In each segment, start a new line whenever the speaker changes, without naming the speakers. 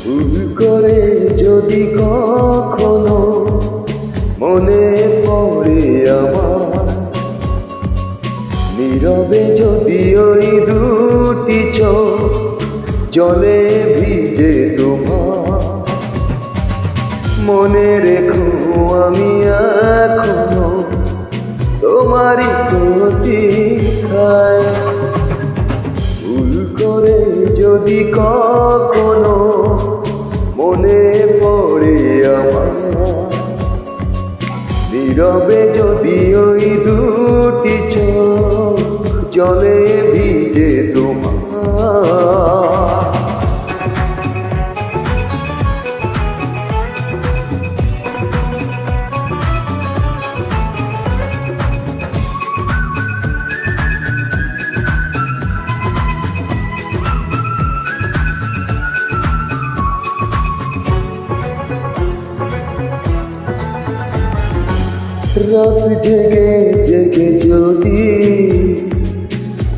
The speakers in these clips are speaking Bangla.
ভুল করে যদি কখনো মনে পড়ে আমার, নীরবে যদি ওই দুটি চোখ জলে ভিজে তোমার, মনে রেখো আমি এখনো তোমারই প্রতীক্ষায়। ভুল করে যদি কখনো মনে পড়ে আমার, নীরবে যদি ওই দুটি চোখ জলে ভিজে তোমার, রাত জেগে জেগে যদি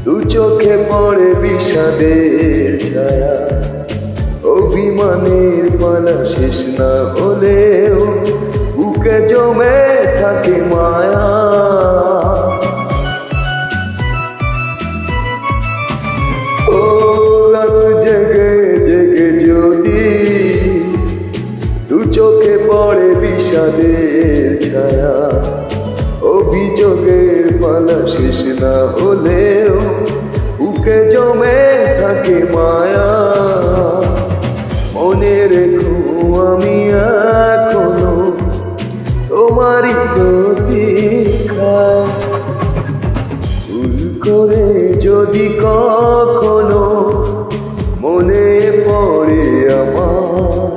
দু চোখে পড়ে বিষাদের ছায়া, অভিমানের পালা শেষ না হলেও বুকে জমে থাকে মায়া। ও রাত জেগে জেগে যদি দু চোখে পড়ে বিষাদের ছায়া, অভিযোগের পালা শেষ না হলেও বুকে জমে থাকে মায়া। মনে রেখো আমি এখনো তোমারই প্রতীক্ষায়। ভুল করে যদি কখনো মনে পড়ে আমার,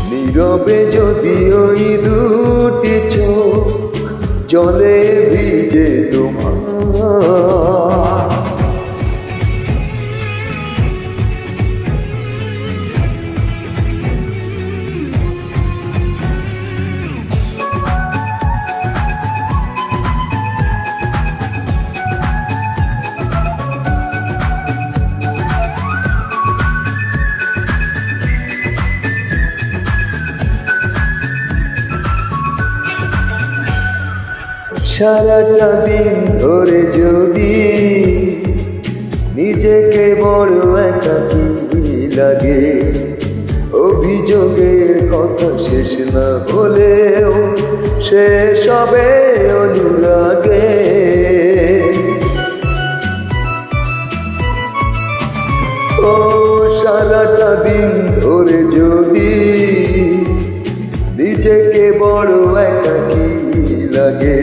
নীরবে যদি ওই দুটি চোখ জলে ভিজে তোমার, সারাটা দিন ধরে যদি নিজেকে বড় একাকী লাগে, অভিযোগের কথা শেষ না হলেও শেষ হবে অনুরাগে। ও সারাটা দিন ধরে যদি নিজেকে বড় একাকী লাগে,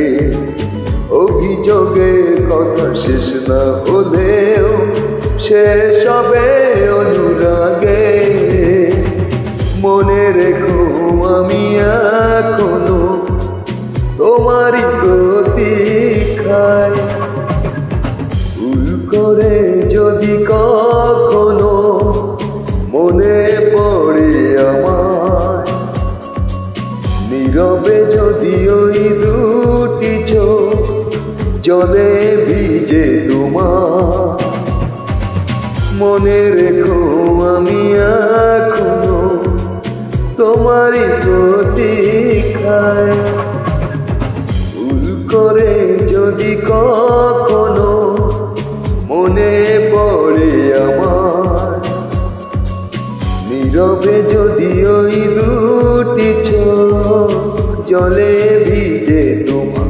অভিযোগের কথা শেষ না হলেও শেষ হবে অনুরাগে। মনে রেখো আমি এখনো তোমারই প্রতীক্ষায়। ভুল করে যদি কখনো মনে পড়ে আমার, নীরবে যদি ওই দুটি চোখ জলে ভিজে তোমার, মনে রেখো আমি এখনো তোমারই প্রতীক্ষায়। ভুল করে যদি কখনো মনে পড়ে আমার, নীরবে যদি ওই দুটি চোখ জলে ভিজে তোমার।